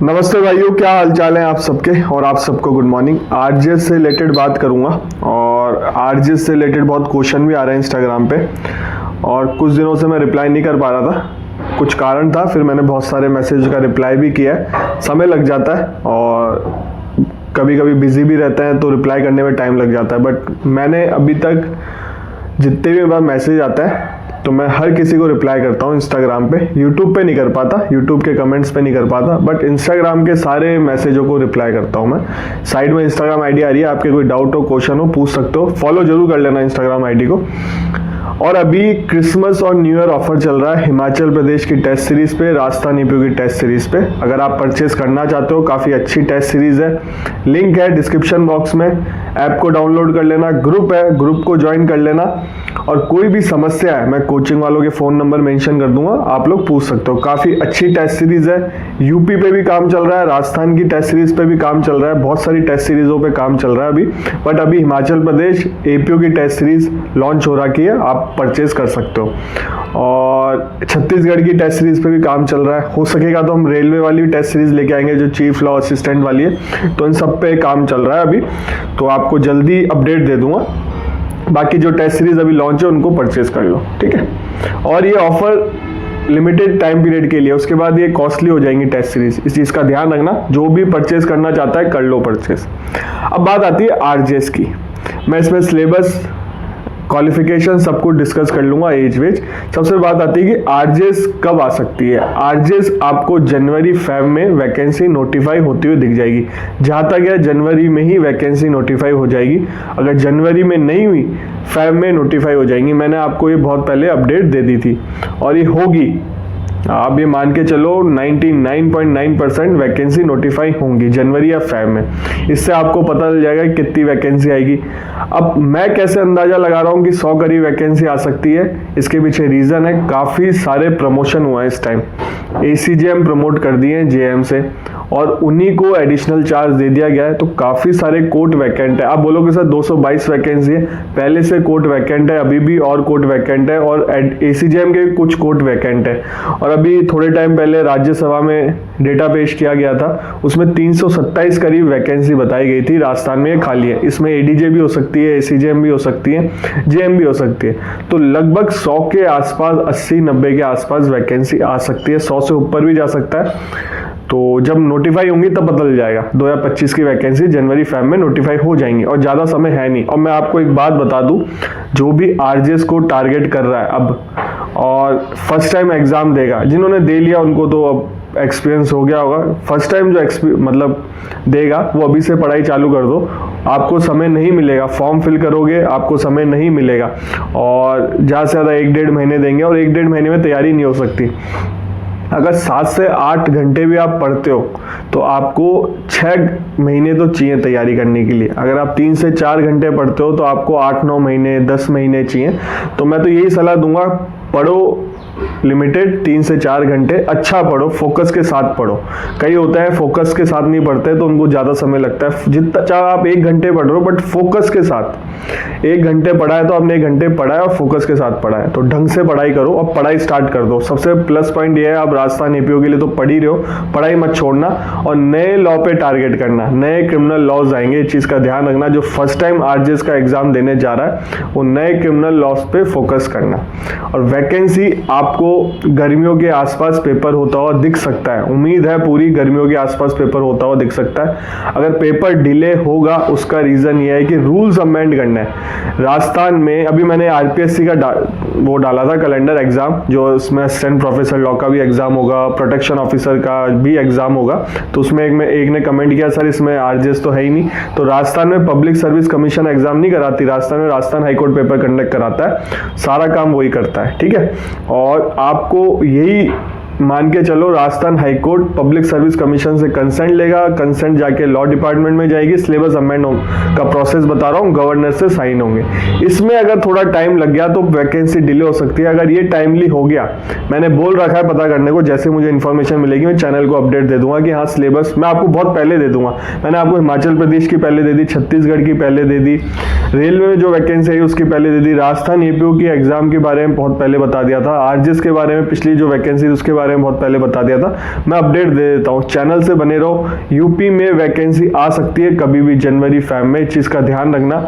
नमस्ते भाइयों, क्या हालचाल है आप सबके। और आप सबको गुड मॉर्निंग। आरजेएस से रिलेटेड बात करूंगा और आरजेएस से रिलेटेड बहुत क्वेश्चन भी आ रहे हैं इंस्टाग्राम पे और कुछ दिनों से मैं रिप्लाई नहीं कर पा रहा था, कुछ कारण था। फिर मैंने बहुत सारे मैसेज का रिप्लाई भी किया है। समय लग जाता है और कभी कभी बिजी भी रहते हैं तो रिप्लाई करने में टाइम लग जाता है। बट मैंने अभी तक जितने भी बार मैसेज आता है तो मैं हर किसी को रिप्लाई करता हूँ इंस्टाग्राम पे। यूट्यूब पे नहीं कर पाता, यूट्यूब के कमेंट्स पे नहीं कर पाता, बट इंस्टाग्राम के सारे मैसेजों को रिप्लाई करता हूँ मैं। साइड में इंस्टाग्राम आईडी आ रही है, आपके कोई डाउट हो, क्वेश्चन हो, पूछ सकते हो। फॉलो जरूर कर लेना इंस्टाग्राम आईडी को। और अभी क्रिसमस और न्यू ईयर ऑफर चल रहा है हिमाचल प्रदेश की टेस्ट सीरीज पे, राजस्थान ईपीओ की टेस्ट सीरीज पे। अगर आप परचेस करना चाहते हो, काफ़ी अच्छी टेस्ट सीरीज है। लिंक है डिस्क्रिप्शन बॉक्स में। ऐप को डाउनलोड कर लेना, ग्रुप है, ग्रुप को ज्वाइन कर लेना। और कोई भी समस्या है, मैं कोचिंग वालों के फ़ोन नंबर मेंशन कर दूंगा, आप लोग पूछ सकते हो। काफ़ी अच्छी टेस्ट सीरीज है। यूपी पे भी काम चल रहा है, राजस्थान की टेस्ट सीरीज पे भी काम चल रहा है, बहुत सारी टेस्ट सीरीजों पे काम चल रहा है अभी। बट अभी हिमाचल प्रदेश एपीओ की टेस्ट सीरीज लॉन्च हो रखी है, आप परचेज कर सकते हो। और छत्तीसगढ़ की टेस्ट सीरीज पे भी काम चल रहा है। हो सकेगा तो हम रेलवे वाली टेस्ट सीरीज लेके आएंगे जो चीफ लॉ असिस्टेंट वाली है। तो इन सब पे काम चल रहा है अभी, तो आपको जल्दी अपडेट दे दूंगा। बाकी जो टेस्ट सीरीज अभी लॉन्च है उनको परचेज कर लो, ठीक है। और ये ऑफर लिमिटेड टाइम पीरियड के लिए, उसके बाद ये कॉस्टली हो जाएंगी टेस्ट सीरीज। इस चीज़ का ध्यान रखना, जो भी परचेज करना चाहता है कर लो परचेज। अब बात आती है आरजेएस की। मैं इसमें सिलेबस, क्वालिफिकेशन सब कुछ डिस्कस कर लूंगा, एज वेज। सबसे बात आती है कि आरजेएस कब आ सकती है। आरजेएस आपको जनवरी फेब में वैकेंसी नोटिफाई होती हुई दिख जाएगी। जहाँ तक है जनवरी में ही वैकेंसी नोटिफाई हो जाएगी। अगर जनवरी में नहीं हुई, फेब में नोटिफाई हो जाएंगी। मैंने आपको ये बहुत पहले अपडेट दे दी थी और ये होगी। आप ये मान के चलो 99.9% वैकेंसी नोटिफाई होंगी जनवरी या फेब में। इससे आपको पता चल जाएगा कितनी वैकेंसी आएगी। अब मैं कैसे अंदाजा लगा रहा हूँ कि 100 करीब वैकेंसी आ सकती है, इसके पीछे रीजन है काफ़ी सारे प्रमोशन हुआ है इस टाइम। एसीजेएम प्रमोट कर दिए हैं जेएम से और उन्हीं को एडिशनल चार्ज दे दिया गया है। तो काफ़ी सारे कोर्ट वैकेंट है। आप बोलोगे सर 222 वैकेंसी है, पहले से कोर्ट वैकेंट है, अभी भी और कोर्ट वैकेंट है और एसीजेएम के कुछ कोर्ट वैकेंट है। और अभी थोड़े टाइम पहले राज्यसभा में डेटा पेश किया गया था, उसमें 327 करीब वैकेंसी बताई गई थी राजस्थान में ये खाली है। इसमें एडीजे भी हो सकती है, एसीजेएम भी हो सकती है, जेएम भी हो सकती है। तो लगभग 100 के आसपास, 80-90 के आसपास वैकेंसी आ सकती है। 100 से ऊपर भी जा सकता है। तो जब नोटिफाई होंगी तब बदल जाएगा। 2025 की वैकेंसी जनवरी फेब में नोटिफाई हो जाएंगी और ज़्यादा समय है नहीं। और मैं आपको एक बात बता दूं, जो भी आरजेएस को टारगेट कर रहा है अब और फर्स्ट टाइम एग्जाम देगा, जिन्होंने दे लिया उनको तो अब एक्सपीरियंस हो गया होगा। फर्स्ट टाइम जो मतलब देगा वो अभी से पढ़ाई चालू कर दो, आपको समय नहीं मिलेगा। फॉर्म फिल करोगे आपको समय नहीं मिलेगा और ज़्यादा से ज़्यादा 1-1.5 महीने देंगे और 1-1.5 महीने में तैयारी नहीं हो सकती। अगर 7 से 8 घंटे भी आप पढ़ते हो तो आपको 6 महीने तो चाहिए तैयारी करने के लिए। अगर आप 3 से 4 घंटे पढ़ते हो तो आपको 8-9 महीने, 10 महीने चाहिए। तो मैं तो यही सलाह दूंगा, पढ़ो लिमिटेड 3 से 4 घंटे, अच्छा पढ़ो, फोकस के साथ पढ़ो। कई होता है फोकस के साथ नहीं पढ़ते तो उनको ज़्यादा समय लगता है। जितना चाहे आप 1 घंटे पढ़ रहे हो बट फोकस के साथ। 1 घंटे पढ़ा है तो आपने 1 घंटे पढ़ा है और फोकस के साथ पढ़ा है, तो ढंग से पढ़ाई करो और पढ़ाई स्टार्ट कर दो। सबसे प्लस पॉइंट ये है, आप राजस्थान एपीओ के लिए तो पढ़ ही रहे हो, पढ़ाई मत छोड़ना और नए लॉ पे टारगेट करना। नए क्रिमिनल लॉज आएंगे, इस चीज़ का ध्यान रखना। जो फर्स्ट टाइम आरजेएस का एग्जाम देने जा रहा है वो नए क्रिमिनल लॉज पे फोकस करना। और वैकेंसी आपको गर्मियों के आसपास पेपर होता हुआ दिख सकता है। उम्मीद है पूरी गर्मियों के आसपास पेपर होता हुआ दिख सकता है। अगर पेपर डिले होगा उसका रीजन ये है कि रूल्स अमेंड करना है राजस्थान में। अभी मैंने आरपीएससी का वो डाला था कैलेंडर एग्जाम, जो इसमें असिस्टेंट प्रोफेसर लॉ का भी एग्जाम होगा, प्रोटेक्शन ऑफिसर का भी एग्जाम होगा। तो उसमें एक ने कमेंट किया सर इसमें आरजेएस तो है ही नहीं। तो राजस्थान में पब्लिक सर्विस कमीशन एग्जाम नहीं कराती, राजस्थान में राजस्थान हाईकोर्ट पेपर कंडक्ट कराता है, सारा काम वही करता है, ठीक है। और आपको यही मान के चलो, Rajasthan high court public service commission से कंसेंट लेगा, कंसेंट जाके लॉ डिपार्टमेंट में जाएगी, सिलेबस अमेंड का प्रोसेस बता रहा हूँ, गवर्नर से साइन होंगे। इसमें अगर थोड़ा टाइम लग गया तो वैकेंसी डिले हो सकती है। अगर ये टाइमली हो गया, मैंने बोल रखा है पता करने को, जैसे मुझे इन्फॉर्मेशन मिलेगी मैं चैनल को अपडेट दे दूंगा कि हाँ सिलेबस मैं आपको बहुत पहले दे दूंगा। मैंने आपको हिमाचल प्रदेश की पहले दे दी, छत्तीसगढ़ की पहले दे दी, रेलवे में जो वैकेंसी है उसकी पहले दे दी, राजस्थान एपीओ की एग्जाम के बारे में बहुत पहले बता दिया था, आरजेएस के बारे में पिछली जो वैकेंसी उसके बारे बारे में बहुत पहले बता दिया था, मैं अपडेट दे देता हूँ। चैनल से बने रहो। यूपी में वैकेंसी आ सकती है कभी भी, जनवरी फेब में, इस चीज़ का ध्यान रखना।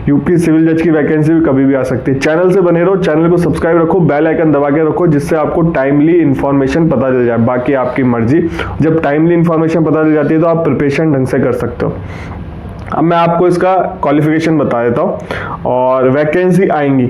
यूपी सिविल जज की वैकेंसी भी कभी भी आ सकती है। चैनल से बने रहो, चैनल को सब्सक्राइब रखो, बेल आइकन दबा के रखो, जिससे आपको टाइमली इन्फॉर्मेशन पता चल जाए। बाकी आपकी मर्जी, जब टाइमली इन्फॉर्मेशन पता चल जाती है तो आप प्रिपरेशन ढंग से कर सकते हो। अब मैं आपको इसका क्वालिफिकेशन बता देता हूँ। और वैकेंसी आएंगी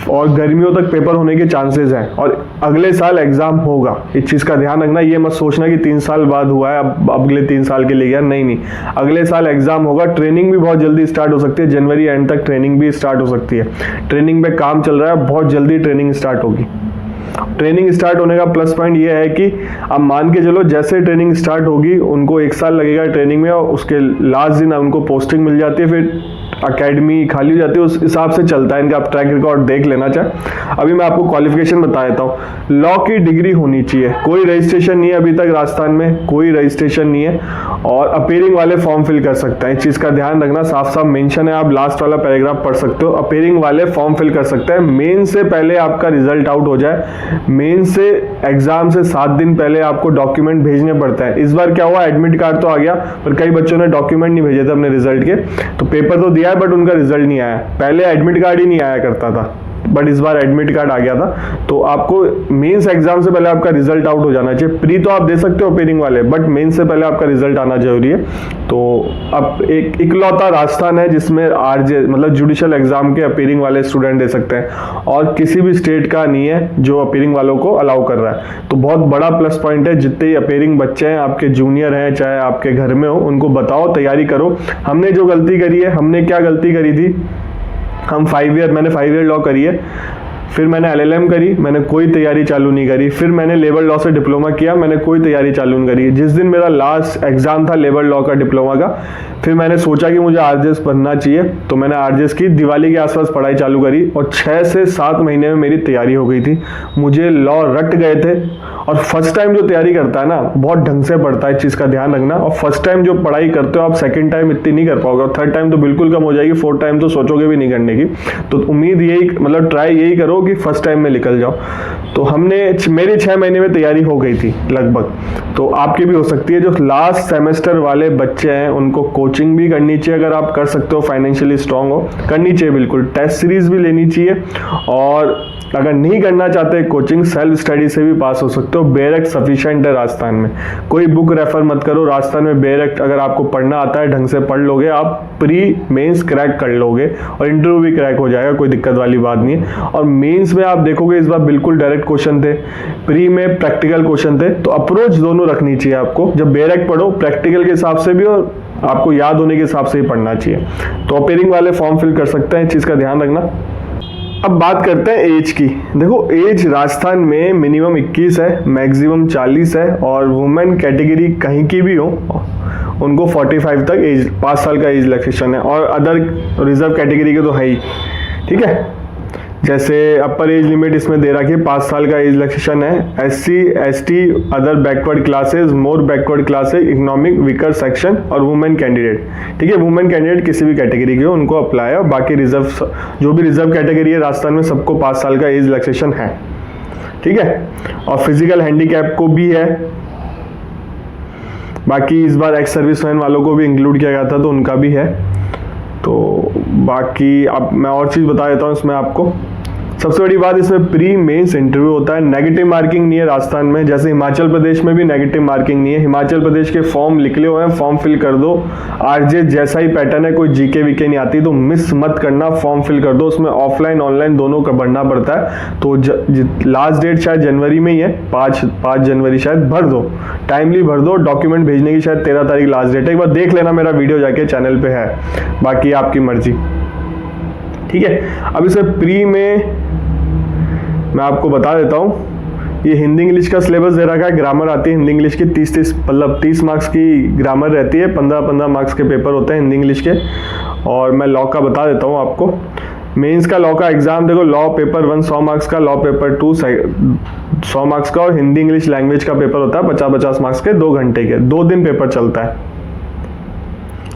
और गर्मियों तक पेपर होने के चांसेस हैं, और अगले साल एग्जाम होगा, इस चीज़ का ध्यान रखना। ये मत सोचना कि 3 साल बाद हुआ है अब अगले 3 साल के लिए गया, नहीं, अगले साल एग्जाम होगा। ट्रेनिंग भी बहुत जल्दी स्टार्ट हो सकती है, जनवरी एंड तक ट्रेनिंग भी स्टार्ट हो सकती है। ट्रेनिंग पे काम चल रहा है, बहुत जल्दी ट्रेनिंग स्टार्ट होगी। ट्रेनिंग स्टार्ट होने का प्लस पॉइंट ये है कि अब मान के चलो जैसे ट्रेनिंग स्टार्ट होगी, उनको 1 साल लगेगा ट्रेनिंग में, और उसके लास्ट दिन उनको पोस्टिंग मिल जाती है, फिर अकेडमी खाली हो जाती है, उस हिसाब से चलता है इनका। आप ट्रैक रिकॉर्ड देख लेना चाहे। अभी मैं आपको क्वालिफिकेशन बता देता हूँ। लॉ की डिग्री होनी चाहिए, कोई रजिस्ट्रेशन नहीं है अभी तक राजस्थान में, कोई रजिस्ट्रेशन नहीं है, और अपीयरिंग वाले फॉर्म फिल कर सकते हैं। इस चीज़ का ध्यान रखना, साफ साफ मेंशन है, आप लास्ट वाला पैराग्राफ पढ़ सकते हो। अपीयरिंग वाले फॉर्म फिल कर सकते हैं। मेन से पहले आपका रिजल्ट आउट हो जाए, मेन से एग्जाम से 7 दिन पहले आपको डॉक्यूमेंट भेजने पड़ते हैं। इस बार क्या हुआ, एडमिट कार्ड तो आ गया, पर कई बच्चों ने डॉक्यूमेंट नहीं भेजे थे अपने रिजल्ट के, तो पेपर तो दिया है बट उनका रिजल्ट नहीं आया। पहले एडमिट कार्ड ही नहीं आया करता था, बट इस बार एडमिट कार्ड आ गया था। तो आपको मेंस एग्जाम से पहले आपका रिजल्ट आउट हो जाना चाहिए। प्री तो आप दे सकते हो अपीयरिंग वाले, बट मेंस से पहले आपका रिजल्ट आना जरूरी है। तो अब एक इकलौता राजस्थान है जिसमें आरजे मतलब जुडिशियल एग्जाम के अपीयरिंग वाले स्टूडेंट दे सकते हैं, और किसी भी स्टेट का नहीं है जो अपीयरिंग वालों को अलाउ कर रहा है। तो बहुत बड़ा प्लस पॉइंट है। जितने अपीयरिंग बच्चे हैं, आपके जूनियर हैं चाहे आपके घर में हो, उनको बताओ, तैयारी करो। हमने जो गलती करी है, हमने क्या गलती करी थी, मैंने 5 ईयर लॉ करी है, फिर मैंने LLM करी, मैंने कोई तैयारी चालू नहीं करी, फिर मैंने लेबर लॉ से डिप्लोमा किया, मैंने कोई तैयारी चालू नहीं करी। जिस दिन मेरा लास्ट एग्जाम था लेबर लॉ का डिप्लोमा का, फिर मैंने सोचा कि मुझे RJS बनना चाहिए, तो मैंने RJS की दिवाली के आसपास पढ़ाई चालू करी, और 6 से 7 महीने में मेरी तैयारी हो गई थी। मुझे लॉ रट गए थे। और फर्स्ट टाइम जो तैयारी करता है ना, बहुत ढंग से पढ़ता है, इस चीज़ का ध्यान रखना। और फर्स्ट टाइम जो पढ़ाई करते हो आप, सेकंड टाइम इतनी नहीं कर पाओगे, और थर्ड टाइम तो बिल्कुल कम हो जाएगी, फोर्थ टाइम तो सोचोगे भी नहीं करने की। तो उम्मीद यही, मतलब ट्राई यही करो कि फर्स्ट टाइम में निकल जाओ। तो मेरी 6 महीने में तैयारी हो गई थी लगभग, तो आपकी भी हो सकती है। जो लास्ट सेमेस्टर वाले बच्चे हैं उनको कोचिंग भी करनी चाहिए, अगर आप कर सकते हो, फाइनेंशियली स्ट्रांग हो, करनी चाहिए बिल्कुल। टेस्ट सीरीज भी लेनी चाहिए, और अगर नहीं करना चाहते कोचिंग, सेल्फ स्टडी से भी पास हो सकते हो। बेयर एक्ट सफिशिएंट है राजस्थान में, कोई बुक रेफर मत करो। राजस्थान में बेयर एक्ट अगर आपको पढ़ना आता है, ढंग से पढ़ लोगे, आप प्री मेंस क्रैक कर लोगे, और इंटरव्यू भी क्रैक हो जाएगा, कोई दिक्कत वाली बात नहीं है। और मेंस में आप देखोगे इस बार बिल्कुल डायरेक्ट क्वेश्चन थे, प्री में प्रैक्टिकल क्वेश्चन थे, तो अप्रोच दोनों रखनी चाहिए आपको। जब बेयर एक्ट पढ़ो, प्रैक्टिकल के हिसाब से भी और आपको याद होने के हिसाब से ही पढ़ना चाहिए। तो अपीयरिंग वाले फॉर्म फिल कर सकते हैं, इस चीज़ का ध्यान रखना। अब बात करते हैं एज की। देखो, एज राजस्थान में मिनिमम 21 है, मैक्सिमम 40 है, और वुमेन कैटेगरी कहीं की भी हो उनको 45 तक एज, 5 साल का एज रिलैक्सेशन है, और अदर रिजर्व कैटेगरी के तो है ही, ठीक है। जैसे अपर एज लिमिट इसमें दे रखी है, 5 साल का एज रिलैक्सेशन है। SC ST other backward classes, more backward classes, economic weaker section, और वुमेन कैंडिडेट, ठीक है। वुमेन कैंडिडेट किसी भी कैटेगरी के हो उनको अप्लाई है, और बाकी रिजर्व, जो भी रिजर्व कैटेगरी है राजस्थान में, सबको 5 साल का एज रिलैक्सेशन है, ठीक है। और फिजिकल हैंडीकैप को भी है। बाकी इस बार एक्स सर्विसमैन वालों को भी इंक्लूड किया गया था, तो उनका भी है। तो बाकी अब मैं और चीज़ बता देता हूँ इसमें आपको। सबसे बड़ी बात, इसमें प्री मेंस इंटरव्यू होता है। नेगेटिव मार्किंग नहीं है राजस्थान में, जैसे हिमाचल प्रदेश में भी नेगेटिव मार्किंग नहीं है। हिमाचल प्रदेश के फॉर्म निकले हुए हैं, फॉर्म फिल कर दो। RJ जैसा ही पैटर्न है, कोई GK VK नहीं आती, तो मिस मत करना, फॉर्म फिल कर दो। उसमें ऑफलाइन ऑनलाइन दोनों का भरना पड़ता है। तो लास्ट डेट शायद जनवरी में ही है, 5 जनवरी शायद, भर दो, टाइमली भर दो। डॉक्यूमेंट भेजने की शायद 13 तारीख लास्ट डेट है, एक बार देख लेना, मेरा वीडियो जाके चैनल पे है, बाकी आपकी मर्जी, ठीक है। अब इसे प्री में मैं आपको बता देता हूँ, ये हिंदी इंग्लिश का सिलेबस दे रखा है। ग्रामर आती है हिंदी इंग्लिश की, 30 मार्क्स की ग्रामर रहती है, 15 मार्क्स के पेपर होते हैं हिंदी इंग्लिश के। और मैं लॉ का बता देता हूँ आपको। मेंस का लॉ का एग्जाम देखो, लॉ पेपर 1 100 मार्क्स का, लॉ पेपर 2 100 मार्क्स का, और हिंदी इंग्लिश लैंग्वेज का पेपर होता है 50 मार्क्स के, 2 घंटे के, 2 दिन पेपर चलता है।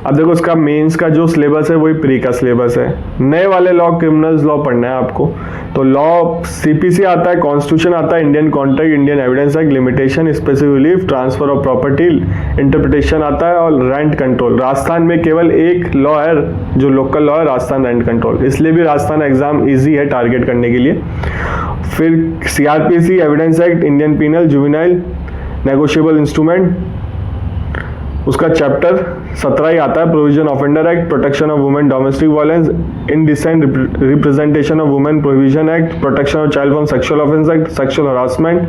अब देखो इसका मेंस का जो सिलेबस है वही प्री का सिलेबस है। नए वाले लॉ क्रिमिनल्स लॉ पढ़ना है आपको, तो लॉ सीपीसी आता है, कॉन्स्टिट्यूशन आता है, Indian contract, Indian evidence act, limitation, specific relief, transfer of property, interpretation आता है, और रेंट कंट्रोल। राजस्थान में केवल एक लॉ है जो लोकल लॉ है, राजस्थान रेंट कंट्रोल, इसलिए भी राजस्थान एग्जाम ईजी है टारगेट करने के लिए। फिर CrPC, evidence act, Indian penal, juvenile, negotiable instrument, उसका चैप्टर 17 ही आता है, provision offender act, protection of women, domestic violence, indecent representation of women provision act, protection of child from sexual offence act, sexual harassment,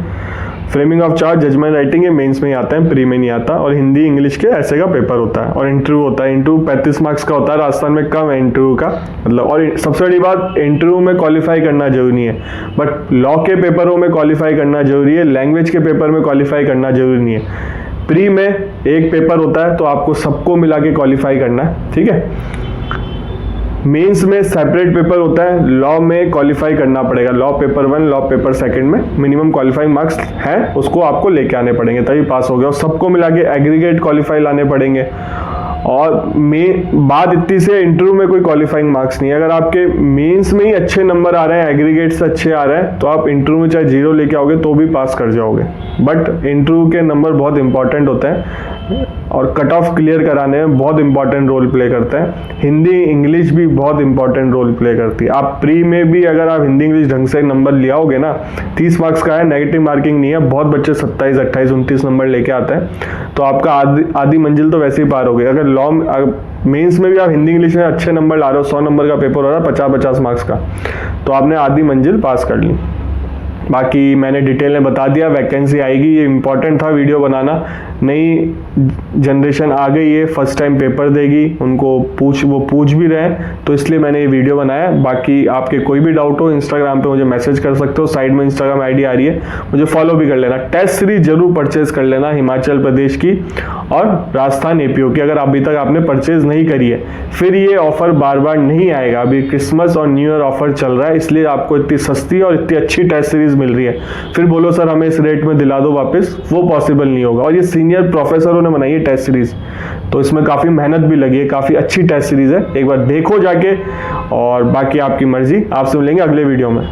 framing of charge, judgment writing, ये mains में ही आता है, pre में नहीं आता। और हिंदी इंग्लिश के ऐसे का पेपर होता है, और इंटरव्यू होता है। इंटरव्यू 35 मार्क्स का होता है, राजस्थान में कम है इंटरव्यू का मतलब। और सबसे बड़ी बात, इंटरव्यू में क्वालिफाई करना जरूरी नहीं है, बट लॉ के पेपरों में क्वालिफाई करना जरूरी है, लैंग्वेज के पेपर में क्वालिफाई करना जरूरी नहीं है। प्री में एक पेपर होता है, तो आपको सबको मिला के क्वालिफाई करना है, ठीक है। मेंस में सेपरेट पेपर होता है, लॉ में क्वालिफाई करना पड़ेगा, लॉ पेपर 1, लॉ पेपर 2 में मिनिमम क्वालिफाइंग मार्क्स है, उसको आपको लेके आने पड़ेंगे तभी पास हो गया। और सबको मिला के एग्रीगेट क्वालिफाई लाने पड़ेंगे। और बात इतनी से इंटरव्यू में कोई क्वालिफाइंग मार्क्स नहीं है। अगर आपके मेंस में ही अच्छे नंबर आ रहे हैं, एग्रीगेट से अच्छे आ रहे हैं, तो आप इंटरव्यू में चाहे 0 लेके आओगे तो भी पास कर जाओगे। बट इंटरव्यू के नंबर बहुत इंपॉर्टेंट होते हैं, और कट ऑफ क्लियर कराने में बहुत इंपॉर्टेंट रोल प्ले करते हैं। हिंदी इंग्लिश भी बहुत इंपॉर्टेंट रोल प्ले करती है। आप प्री में भी अगर आप हिंदी इंग्लिश ढंग से नंबर ले आओगे ना, 30 मार्क्स का है, नेगेटिव मार्किंग नहीं है, बहुत बच्चे 27, 28, 29 नंबर लेके आते हैं, तो आपका आधी मंजिल तो वैसे ही पार हो गई। अगर लॉ मेंस में भी आप हिंदी इंग्लिश में अच्छे नंबर ला रहे हो, 100 नंबर का पेपर हो रहा है, 50-50 मार्क्स का, तो आपने आधी मंजिल पास कर ली। बाकी मैंने डिटेल में बता दिया, वैकेंसी आएगी, ये इंपॉर्टेंट था वीडियो बनाना। नई जनरेशन आ गई है, फर्स्ट टाइम पेपर देगी, उनको वो पूछ भी रहे हैं, तो इसलिए मैंने ये वीडियो बनाया। बाकी आपके कोई भी डाउट हो, इंस्टाग्राम पे मुझे मैसेज कर सकते हो, साइड में इंस्टाग्राम आईडी आ रही है, मुझे फॉलो भी कर लेना। टेस्ट सीरीज जरूर परचेज कर लेना, हिमाचल प्रदेश की और राजस्थान एपीओ की, अगर अभी तक आपने परचेज नहीं करी है। फिर ये ऑफर बार बार नहीं आएगा, अभी क्रिसमस और न्यू ईयर ऑफर चल रहा है, इसलिए आपको इतनी सस्ती और इतनी अच्छी टेस्ट सीरीज मिल रही है। फिर बोलो सर हमें इस रेट में दिला दो वापस, वो पॉसिबल नहीं होगा। और ये सीनियर प्रोफेसरों ने बनाई है टेस्ट सीरीज, तो इसमें काफी मेहनत भी लगी है, काफी अच्छी टेस्ट सीरीज है, एक बार देखो जाके। और बाकी आपकी मर्जी, आपसे मिलेंगे अगले वीडियो में।